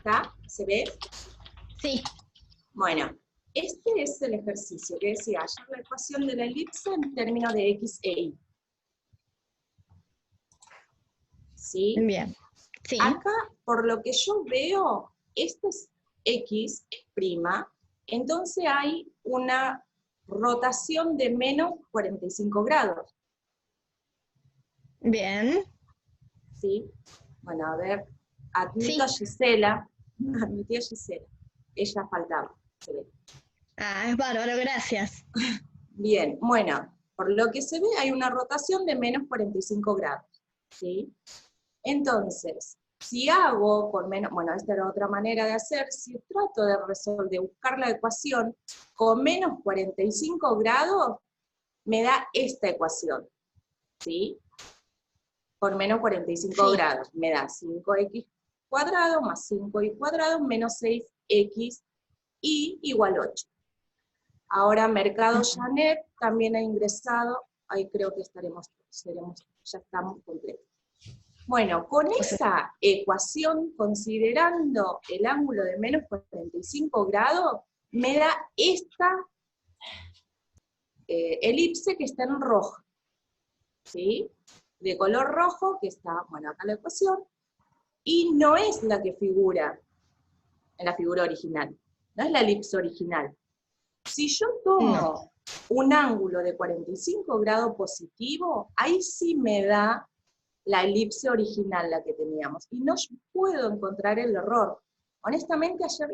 ¿Está? ¿Se ve? Sí. Bueno, este es el ejercicio que decía, hallar la ecuación de la elipse en términos de x e y. ¿Sí? Bien. Sí. Acá, por lo que yo veo, esto es x', entonces hay una rotación de menos 45 grados. Bien. ¿Sí? Bueno, a ver, admito Sí. a Gisela, admití a Gisela, ella faltaba, se ve. Ah, es bárbaro, gracias. Bien, bueno, por lo que se ve hay una rotación de menos 45 grados, ¿sí? Entonces, si hago con menos, bueno, esta era otra manera de hacer, si trato de resolver, de buscar la ecuación con menos 45 grados, me da esta ecuación, ¿sí? Con menos 45 Sí. grados, me da 5x cuadrado más 5y cuadrado menos 6x y igual 8. Ahora Mercado Janet también ha ingresado, ahí creo que ya estamos completos. Bueno, con esa ecuación, considerando el ángulo de menos 45 grados, me da esta elipse que está en rojo, ¿sí? De color rojo, que está, bueno, acá la ecuación, y no es la que figura en la figura original, no es la elipse original. Si yo No. tomo un ángulo de 45 grados positivo, ahí sí me da la elipse original, la que teníamos, y no puedo encontrar el error. Honestamente ayer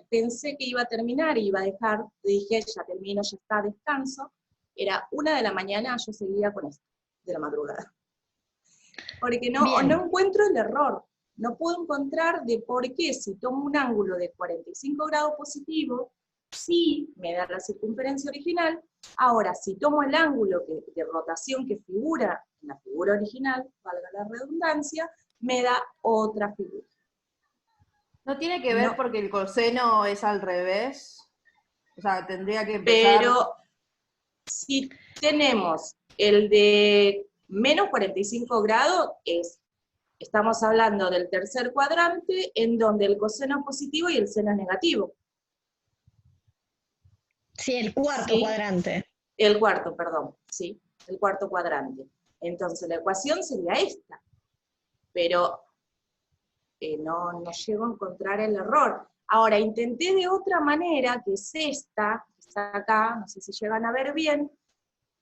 pensé que iba a terminar, iba a dejar, dije, ya termino, ya está, descanso, era 1 de la mañana, yo seguía con esto, de la madrugada. Porque no Bien. encuentro el error, no puedo encontrar de por qué si tomo un ángulo de 45 grados positivo, sí me da la circunferencia original. Ahora, si tomo el ángulo de rotación que figura en la figura original, valga la redundancia, me da otra figura. ¿No tiene que ver No, porque el coseno es al revés? O sea, tendría que empezar... pero si tenemos el de menos 45 grados, estamos hablando del tercer cuadrante, en donde el coseno es positivo y el seno es negativo. Sí, el cuarto ¿Sí? cuadrante. El cuarto, perdón, sí, el cuarto cuadrante. Entonces la ecuación sería esta, pero no llego a encontrar el error. Ahora, intenté de otra manera, que es esta, que está acá, no sé si llegan a ver bien,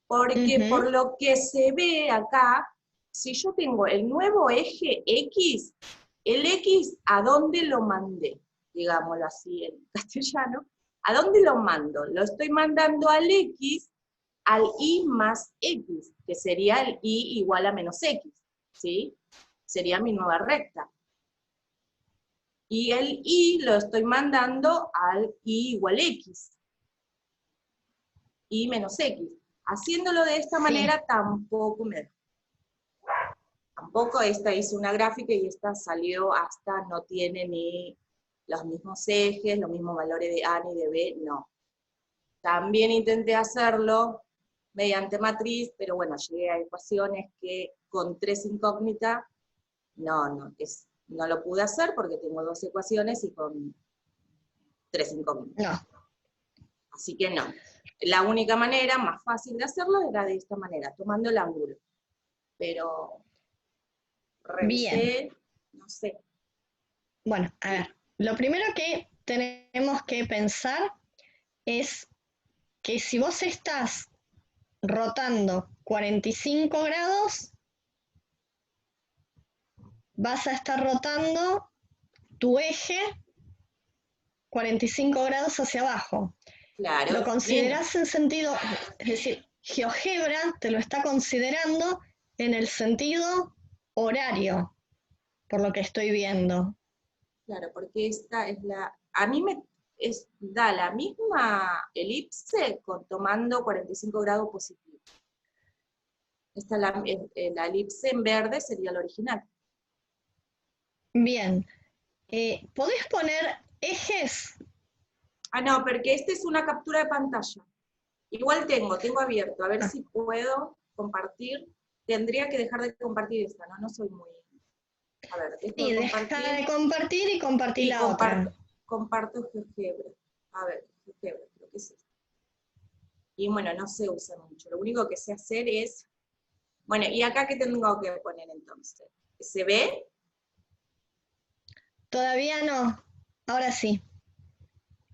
porque por lo que se ve acá, si yo tengo el nuevo eje X, el X, ¿a dónde lo mandé? Digámoslo así en castellano. ¿A dónde lo mando? Lo estoy mandando al X, al Y más X, que sería el Y igual a menos X, ¿sí? Sería mi nueva recta. Y el Y lo estoy mandando al Y igual X. Y menos X. Haciéndolo de esta manera tampoco me da. Tampoco esta hizo una gráfica y esta salió hasta, no tiene ni los mismos ejes, los mismos valores de A ni de B, no. También intenté hacerlo mediante matriz, pero bueno, llegué a ecuaciones que con 3 incógnitas, no lo pude hacer porque tengo 2 ecuaciones y con 3 incógnitas. No. Así que no. La única manera más fácil de hacerlo era de esta manera, tomando el ángulo. Pero revisé, Bien. no sé. Bueno, a ver. Lo primero que tenemos que pensar es que si vos estás rotando 45 grados, vas a estar rotando tu eje 45 grados hacia abajo. Claro, Lo bien. considerás en sentido, es decir, GeoGebra te lo está considerando en el sentido horario, por lo que estoy viendo. Claro, porque esta es a mí da la misma elipse tomando 45 grados positivos. La elipse en verde sería la original. Bien. ¿Podés poner ejes? Ah, no, porque esta es una captura de pantalla. Igual tengo abierto, a ver si puedo compartir. Tendría que dejar de compartir esta, ¿no? No soy muy... A ver, dejo Sí, de deja compartir. de compartir y compartir Y la otra. comparto GeoGebra. A ver, GeoGebra, creo que es esto. Y bueno, no sé usar mucho. Lo único que sé hacer es... Bueno, ¿y acá qué tengo que poner entonces? ¿Se ve? Todavía no. Ahora sí.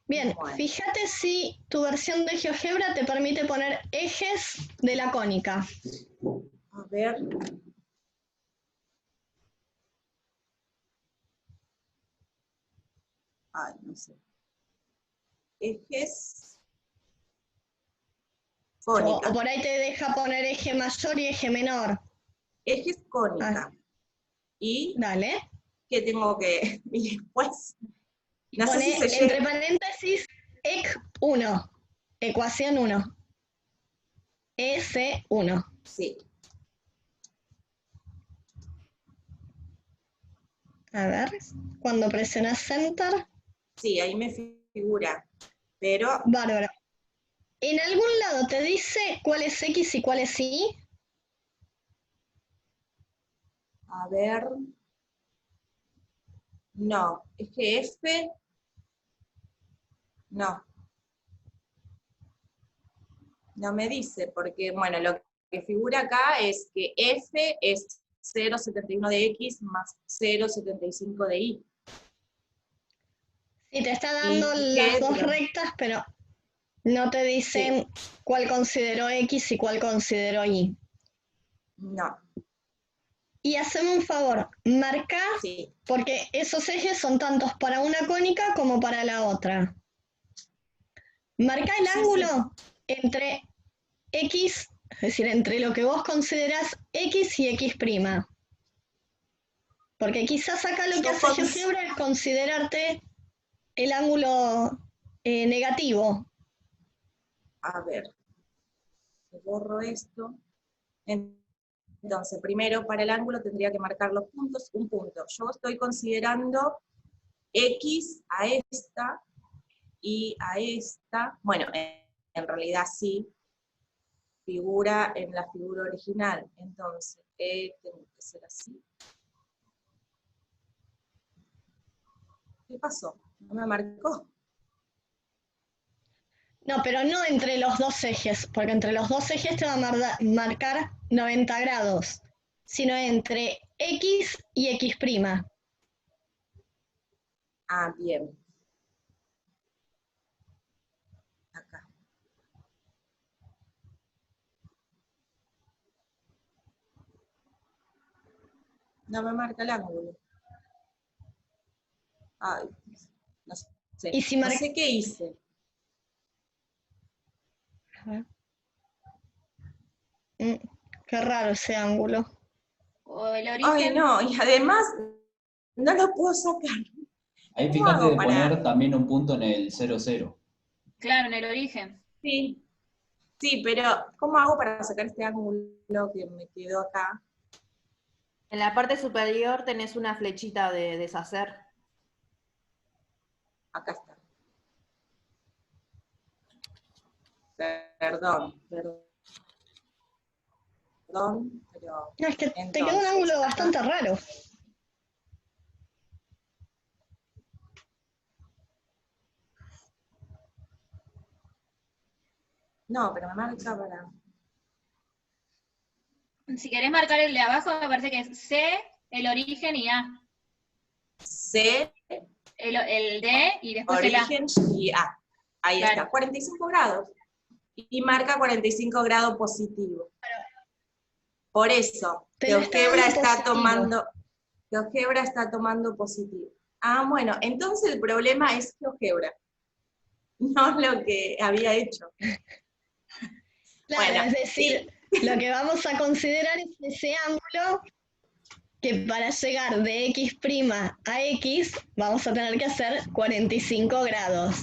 Bien, Bueno, fíjate si tu versión de GeoGebra te permite poner ejes de la cónica. a ver. Ay, no sé. Ejes O cónica. por ahí te deja poner eje mayor y eje menor. Ejes Ah, cónica. ¿Y dale. qué tengo que...? Y después, Y no sé si pone se entre llega... paréntesis EC1, ecuación 1, EC1. Sí, A ver, cuando presionas Enter, sí, ahí me figura. Pero, bárbaro. ¿En algún lado te dice cuál es X y cuál es Y? a ver... No, es que F... No, no me dice, porque, bueno, lo que figura acá es que F es 0,71 de X más 0,75 de Y. Sí, te está dando Y las dos G, rectas, pero no te sí, dicen cuál consideró X y cuál consideró Y. no, Y haceme un favor, marca, sí. porque esos ejes son tantos para una cónica como para la otra. Marca el Sí, sí. ángulo entre X, es decir, entre lo que vos considerás X y X'. Porque quizás acá lo que Yo hace GeoGebra es considerarte el ángulo negativo. a ver, borro esto. Entonces, primero para el ángulo tendría que marcar los puntos, un punto. Yo estoy considerando X a esta y a esta. Bueno, en realidad sí, figura en la figura original. Entonces, tengo que ser así. ¿Qué pasó? ¿No me marcó? No, pero no entre los dos ejes, porque entre los dos ejes te va a marcar 90 grados, sino entre X y X'. Ah, bien. Acá. No me marca el ángulo. Ay, no sé. Y si No marca... sé qué hice. Qué raro ese ángulo. O el Ay, origen. no, y además no lo puedo sacar. Ahí ¿Cómo fíjate hago de para...? poner también un punto en el 00. Claro, en el origen. Sí, sí, pero ¿cómo hago para sacar este ángulo que me quedó acá? En la parte superior tenés una flechita de deshacer. Acá está. Perdón, pero No, es que te quedó un entonces, ángulo acá. bastante raro. No, pero me marca para... Si querés marcar el de abajo, me parece que es C, el origen y A. C, El D y después el A. origen y A. Ahí Claro. está, 45 grados. Y marca 45 grados positivo. Por eso, Te lo está dando positivo. GeoGebra está tomando positivo. Ah, bueno, entonces el problema es GeoGebra, no lo que había hecho. Claro, Bueno, es decir, sí, lo que vamos a considerar es ese ángulo que para llegar de X' a X vamos a tener que hacer 45 grados.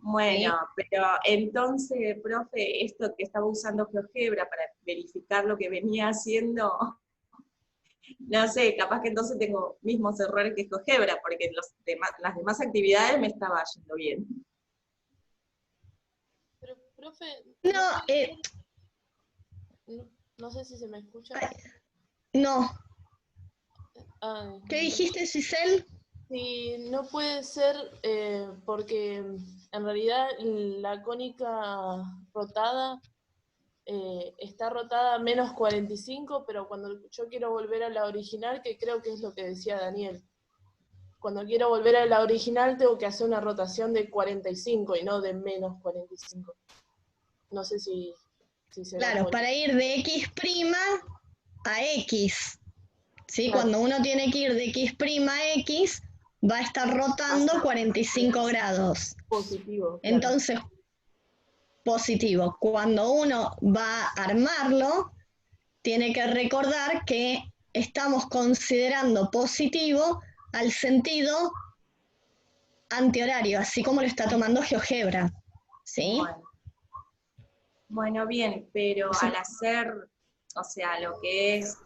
bueno, pero entonces, profe, esto que estaba usando GeoGebra para verificar lo que venía haciendo, no sé, capaz que entonces tengo mismos errores que GeoGebra, porque las demás actividades me estaba yendo bien. Pero, profe, No, no sé si se me escucha. no, Ay, ¿Qué dijiste, Giselle? sí, no puede ser porque en realidad la cónica rotada está rotada a menos 45, pero cuando yo quiero volver a la original, que creo que es lo que decía Daniel, cuando quiero volver a la original tengo que hacer una rotación de 45 y no de menos 45. No sé si será Claro, por... para ir de X' a X. ¿Sí? Claro, Cuando uno tiene que ir de X' a X, va a estar rotando 45 grados. positivo, claro. Entonces, positivo. Cuando uno va a armarlo, tiene que recordar que estamos considerando positivo al sentido antihorario, así como lo está tomando GeoGebra. ¿Sí? Bueno, bien, pero Entonces, al hacer, o sea, lo que es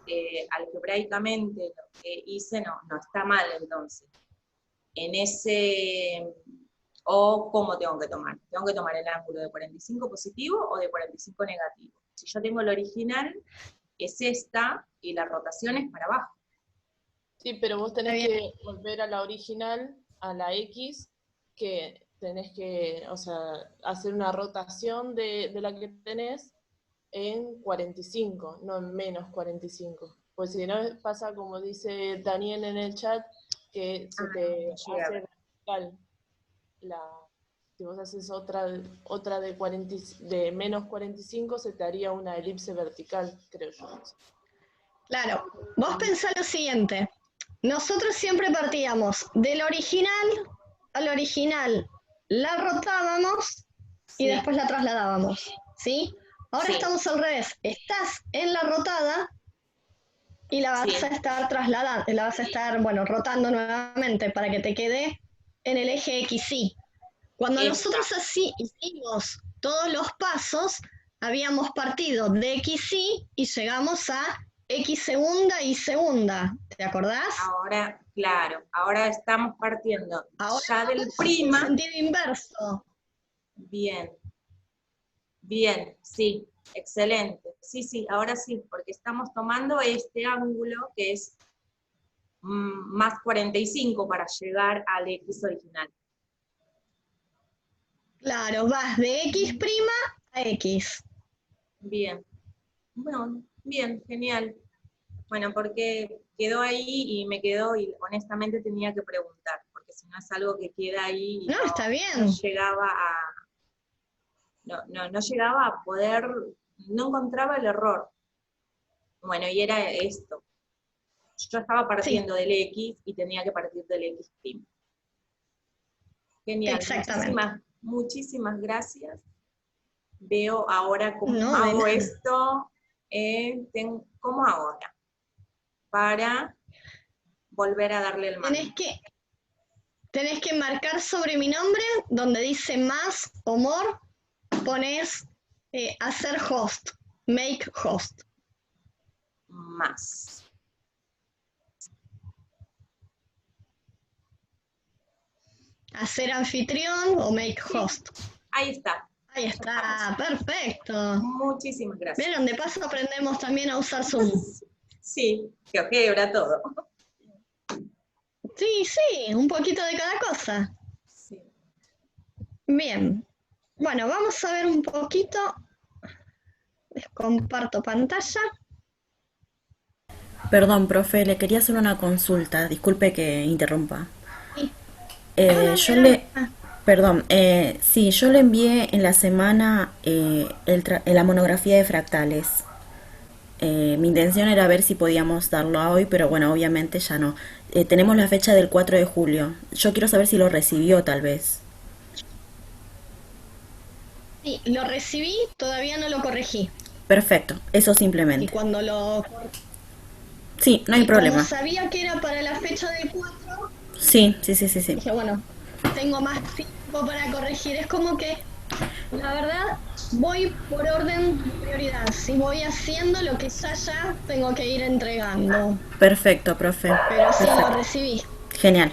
algebraicamente, lo que hice no está mal entonces. En ese, o cómo tengo que tomar. Tengo que tomar el ángulo de 45 positivo o de 45 negativo. Si yo tengo el original, es esta, y la rotación es para abajo. Sí, pero vos tenés Está que volver a la original, a la X, que tenés que, o sea, hacer una rotación de la que tenés en 45, no en menos 45. Pues si no pasa como dice Daniel en el chat, que se te No llega a hace ver. vertical la... Si vos haces otra de, 40, de menos 45, se te haría una elipse vertical, creo yo. claro, vos pensá lo siguiente. Nosotros siempre partíamos del original al original, la rotábamos y Sí, después la trasladábamos, ¿sí? Ahora sí, estamos al revés. Estás en la rotada y la vas a sí, estar trasladando, la vas a estar, bueno, rotando nuevamente para que te quede en el eje XY. Cuando nosotros esta, así hicimos todos los pasos, habíamos partido de XY y llegamos a X segunda y segunda. ¿Te acordás? ahora, claro, ahora estamos partiendo Ahora ya del vamos en prima, sentido inverso. bien, bien, sí, excelente, sí, ahora sí, porque estamos tomando este ángulo que es más 45 para llegar al X original. Claro, vas de X' a X. Bien, bueno, bien, genial. Bueno, porque quedó ahí y me quedó y honestamente tenía que preguntar, porque si no es algo que queda ahí y No, está no bien. llegaba no llegaba a poder, no encontraba el error. Bueno, y era esto. Yo estaba Sí, partiendo del X y tenía que partir del X'. Genial, exactamente. muchísimas gracias. Veo ahora cómo No, de hago nada. esto, cómo ahora, para volver a darle el Tenés mando. que, tenés que marcar sobre mi nombre, donde dice más o more, pones hacer host, make host. Más. Hacer anfitrión o make Sí, host. ahí está. Ahí Ya estamos. está, perfecto. Muchísimas gracias. Vieron, de paso aprendemos también a usar Zoom. Sí, GeoGebra, todo. Sí, sí, un poquito de cada cosa. Sí. Bien. Bueno, vamos a ver un poquito. Les comparto pantalla. Perdón, profe, le quería hacer una consulta. Disculpe que interrumpa. Sí. No, no, Yo era... le, perdón, sí, yo le envié en la semana la monografía de fractales. Mi intención era ver si podíamos darlo a hoy, pero bueno, obviamente ya no. Tenemos la fecha del 4 de julio. Yo quiero saber si lo recibió, tal vez. Sí, lo recibí, todavía no lo corregí. Perfecto, eso Y simplemente. cuando lo... Sí, no hay Y como problema. sabía que era para la fecha del 4, Sí. dije, bueno, tengo más tiempo para corregir. Es como que, la verdad, voy por orden de prioridad. Si voy haciendo lo que ya tengo que ir entregando. Perfecto, profe. Pero sí lo Perfecto. recibí. Genial.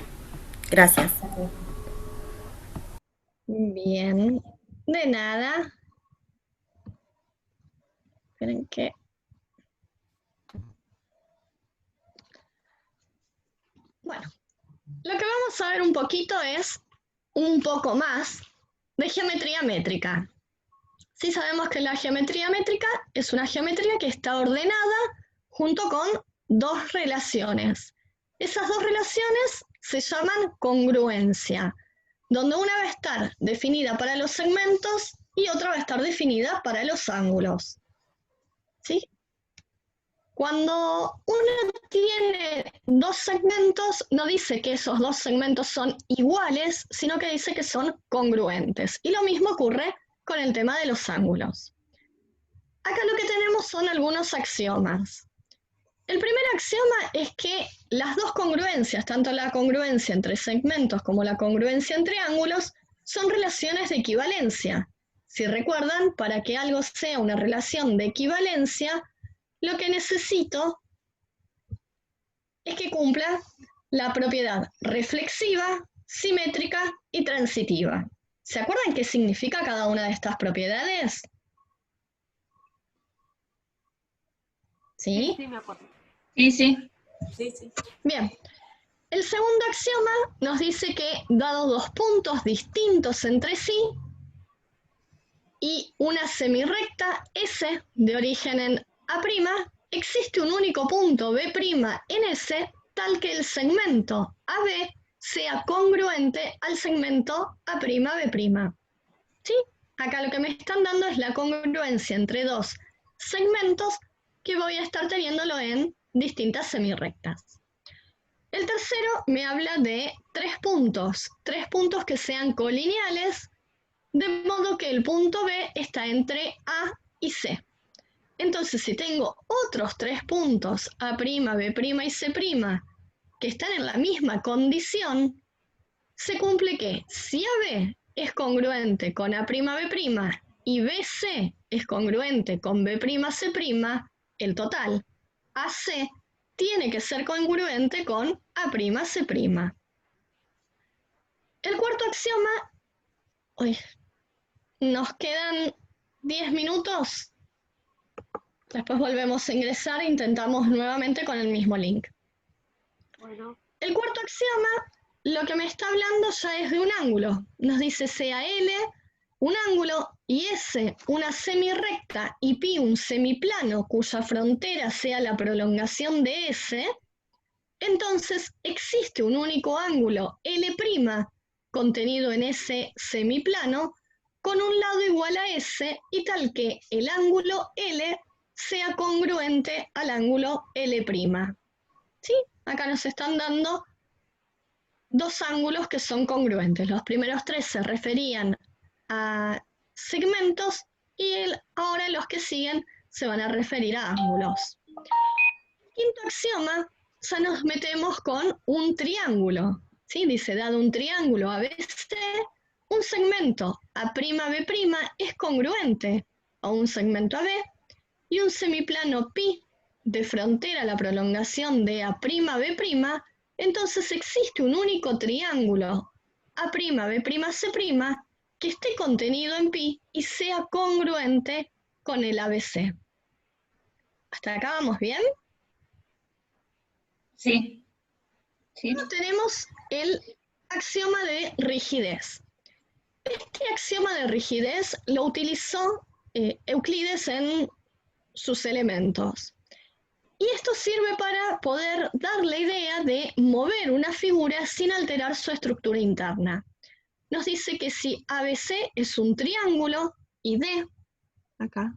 Gracias. Bien. De nada. Esperen que... Bueno, lo que vamos a ver un poquito es un poco más de geometría métrica. Sí sabemos que la geometría métrica es una geometría que está ordenada junto con dos relaciones. Esas dos relaciones se llaman congruencia, donde una va a estar definida para los segmentos y otra va a estar definida para los ángulos. ¿Sí? Cuando uno tiene dos segmentos, no dice que esos dos segmentos son iguales, sino que dice que son congruentes. Y lo mismo ocurre con el tema de los ángulos. Acá lo que tenemos son algunos axiomas. El primer axioma es que las dos congruencias, tanto la congruencia entre segmentos como la congruencia entre ángulos, son relaciones de equivalencia. Si recuerdan, para que algo sea una relación de equivalencia, lo que necesito es que cumpla la propiedad reflexiva, simétrica y transitiva. ¿Se acuerdan qué significa cada una de estas propiedades? ¿Sí? Sí, me acuerdo. Sí, sí. Sí, sí. Bien. El segundo axioma nos dice que, dados dos puntos distintos entre sí y una semirrecta S de origen en A', existe un único punto B' en S tal que el segmento AB sea congruente al segmento A'B'. ¿Sí? Acá lo que me están dando es la congruencia entre dos segmentos que voy a estar teniéndolo en distintas semirrectas. El tercero me habla de tres puntos que sean colineales, de modo que el punto B está entre A y C. Entonces, si tengo otros tres puntos, A', B' y C', que están en la misma condición, se cumple que si AB es congruente con A'B' y BC es congruente con B'C', el total AC tiene que ser congruente con A'C'. El cuarto axioma, nos quedan 10 minutos. Después volvemos a ingresar e intentamos nuevamente con el mismo link. Bueno, El cuarto axioma, lo que me está hablando ya es de un ángulo. Nos dice sea L un ángulo y S una semirrecta y pi un semiplano cuya frontera sea la prolongación de S, entonces existe un único ángulo L' contenido en ese semiplano con un lado igual a S y tal que el ángulo L sea congruente al ángulo L'. ¿Sí? Acá nos están dando dos ángulos que son congruentes. Los primeros tres se referían a segmentos y ahora los que siguen se van a referir a ángulos. Quinto axioma, ya nos metemos con un triángulo. ¿Sí? Dice, dado un triángulo ABC, un segmento A'B' es congruente a un segmento AB y un semiplano pi de frontera a la prolongación de A'B', entonces existe un único triángulo A'B'C' que esté contenido en pi y sea congruente con el ABC. ¿Hasta acá vamos bien? Sí. Sí. Luego tenemos el axioma de rigidez. Este axioma de rigidez lo utilizó Euclides en sus elementos. Y esto sirve para poder dar la idea de mover una figura sin alterar su estructura interna. Nos dice que si ABC es un triángulo y D, acá,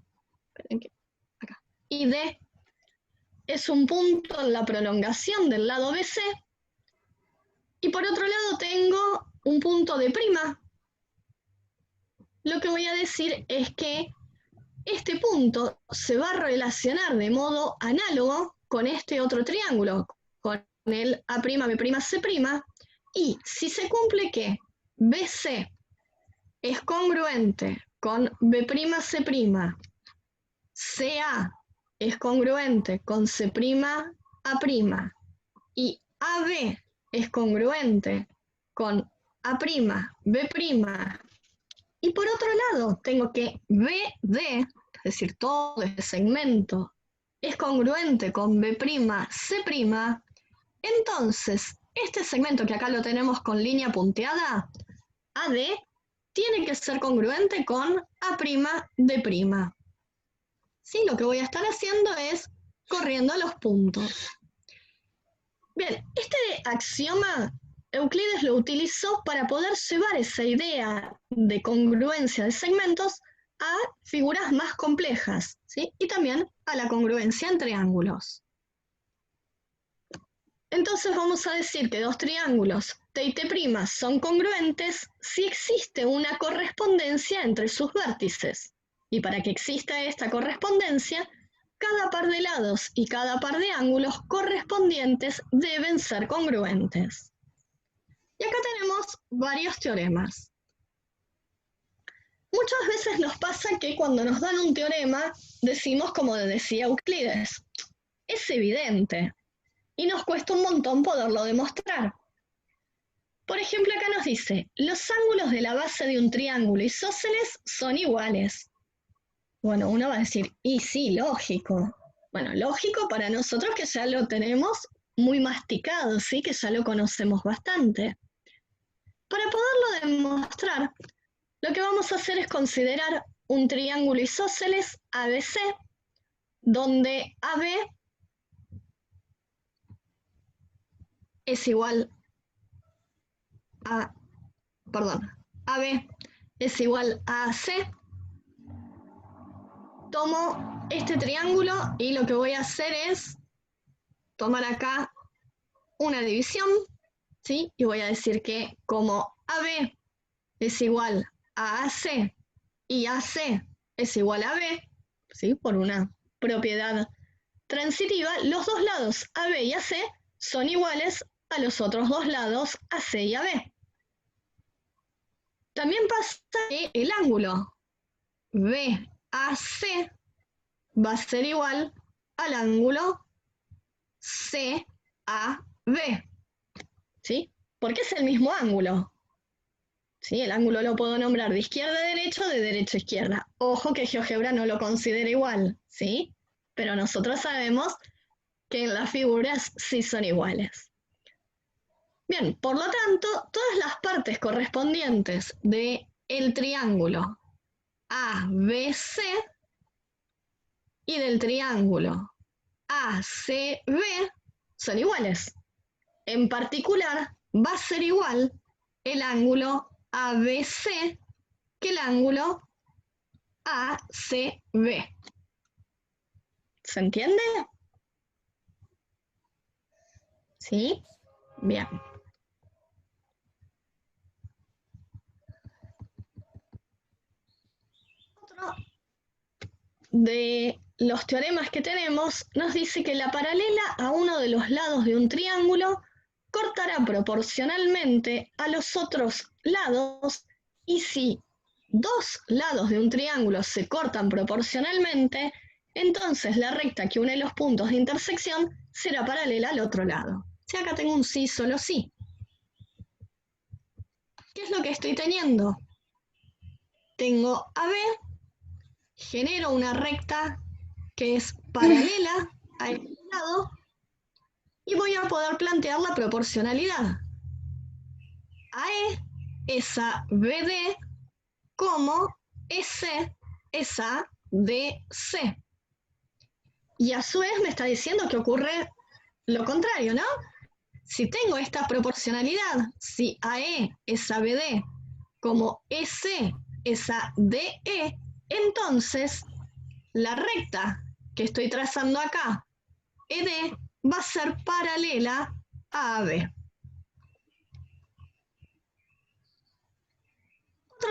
y D es un punto en la prolongación del lado BC, y por otro lado tengo un punto de prima, lo que voy a decir es que este punto se va a relacionar de modo análogo con este otro triángulo, con el A'B'C', y si se cumple que BC es congruente con B'C', CA es congruente con C'A', y AB es congruente con A'B', y por otro lado tengo que BD, es decir, todo este segmento, es congruente con B'C', entonces este segmento que acá lo tenemos con línea punteada, AD, tiene que ser congruente con A'D'. ¿Sí? Lo que voy a estar haciendo es corriendo los puntos. Bien, este axioma Euclides lo utilizó para poder llevar esa idea de congruencia de segmentos a figuras más complejas, ¿sí? Y también a la congruencia entre ángulos. Entonces vamos a decir que dos triángulos T y T' son congruentes si existe una correspondencia entre sus vértices. Y para que exista esta correspondencia, cada par de lados y cada par de ángulos correspondientes deben ser congruentes. Y acá tenemos varios teoremas. Muchas veces nos pasa que cuando nos dan un teorema, decimos como decía Euclides, es evidente, y nos cuesta un montón poderlo demostrar. Por ejemplo, acá nos dice, los ángulos de la base de un triángulo isósceles son iguales. Bueno, uno va a decir, y sí, lógico. Bueno, lógico para nosotros que ya lo tenemos muy masticado, ¿sí? Que ya lo conocemos bastante. Para poderlo demostrar, lo que vamos a hacer es considerar un triángulo isósceles ABC, donde AB es igual a, AB es igual a AC. Tomo este triángulo y lo que voy a hacer es tomar acá una división, ¿sí? Y voy a decir que como AB es igual a AC y AC es igual a B, ¿sí? Por una propiedad transitiva, los dos lados AB y AC son iguales a los otros dos lados AC y AB. También pasa que el ángulo BAC va a ser igual al ángulo CAB, ¿sí? Porque es el mismo ángulo. ¿Sí? El ángulo lo puedo nombrar de izquierda a derecha o de derecha a izquierda. Ojo que GeoGebra no lo considera igual, ¿sí? Pero nosotros sabemos que en las figuras sí son iguales. Bien, por lo tanto, todas las partes correspondientes del triángulo ABC y del triángulo ACB son iguales. En particular, va a ser igual el ángulo ABC que el ángulo ACB. ¿Se entiende? ¿Sí? Bien. Otro de los teoremas que tenemos nos dice que la paralela a uno de los lados de un triángulo cortará proporcionalmente a los otros lados, y si dos lados de un triángulo se cortan proporcionalmente, entonces la recta que une los puntos de intersección será paralela al otro lado. Si acá tengo un sí, solo sí. ¿Qué es lo que estoy teniendo? Tengo AB, genero una recta que es paralela a este lado, y voy a poder plantear la proporcionalidad. AE es a BD como EC es a DC. Y a su vez me está diciendo que ocurre lo contrario, ¿no? Si tengo esta proporcionalidad, si AE es a BD como EC es a DE, entonces la recta que estoy trazando acá, ED, va a ser paralela a AB. Otro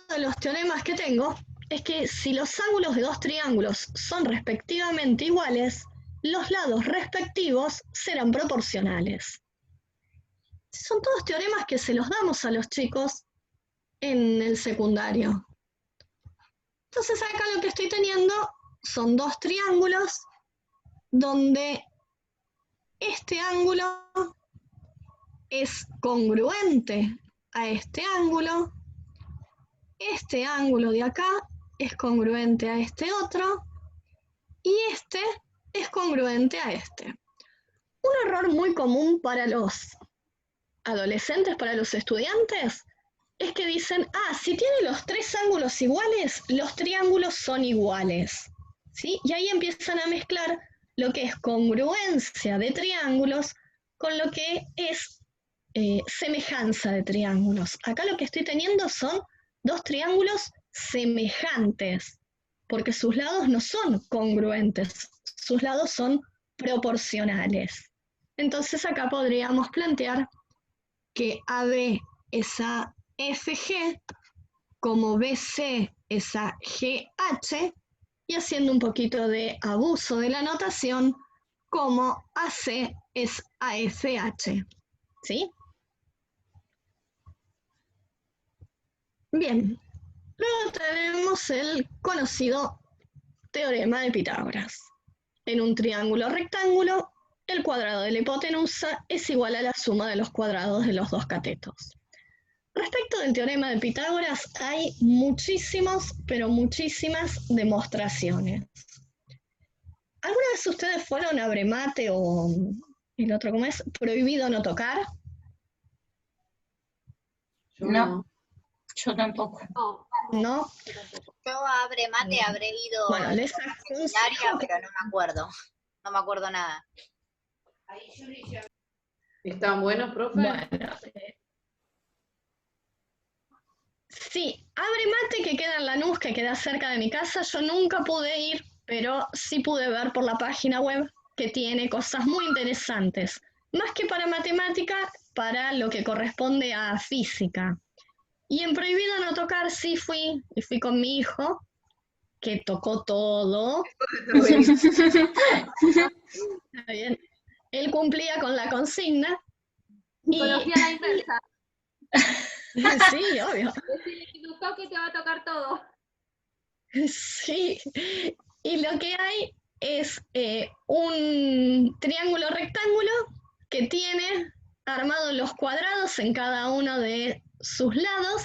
de los teoremas que tengo es que si los ángulos de dos triángulos son respectivamente iguales, los lados respectivos serán proporcionales. Son todos teoremas que se los damos a los chicos en el secundario. Entonces acá lo que estoy teniendo son dos triángulos donde este ángulo es congruente a este ángulo de acá es congruente a este otro, y este es congruente a este. Un error muy común para los adolescentes, para los estudiantes, es que dicen, si tiene los 3 ángulos iguales, los triángulos son iguales, ¿sí? Y ahí empiezan a mezclar lo que es congruencia de triángulos con lo que es semejanza de triángulos. Acá lo que estoy teniendo son 2 triángulos semejantes, porque sus lados no son congruentes, sus lados son proporcionales. Entonces acá podríamos plantear que AB es a FG, como BC es a GH, y haciendo un poquito de abuso de la notación, como AC es a FH. ¿Sí? Bien, luego tenemos el conocido teorema de Pitágoras. En un triángulo rectángulo, el cuadrado de la hipotenusa es igual a la suma de los cuadrados de los 2 catetos. Respecto del teorema de Pitágoras, hay muchísimas demostraciones. ¿Alguna vez ustedes fueron a Bremate o el otro, cómo es? Prohibido no tocar? No, yo tampoco. ¿No? Yo a Bremate habré ido Bueno, en les secundaria, aconsejo pero no me acuerdo. No me acuerdo nada. ¿Están buenos, profe? Bueno, sí, a Bremate, que queda en Lanús, que queda cerca de mi casa, yo nunca pude ir, pero sí pude ver por la página web que tiene cosas muy interesantes. Más que para matemática, para lo que corresponde a física. Y en Prohibido no tocar sí fui, y fui con mi hijo, que tocó todo. Está bien. Él cumplía con la consigna. Psicología a la inversa. Sí, obvio. Si tu toque te va a tocar todo. Sí. Y lo que hay es un triángulo rectángulo que tiene armados los cuadrados en cada uno de sus lados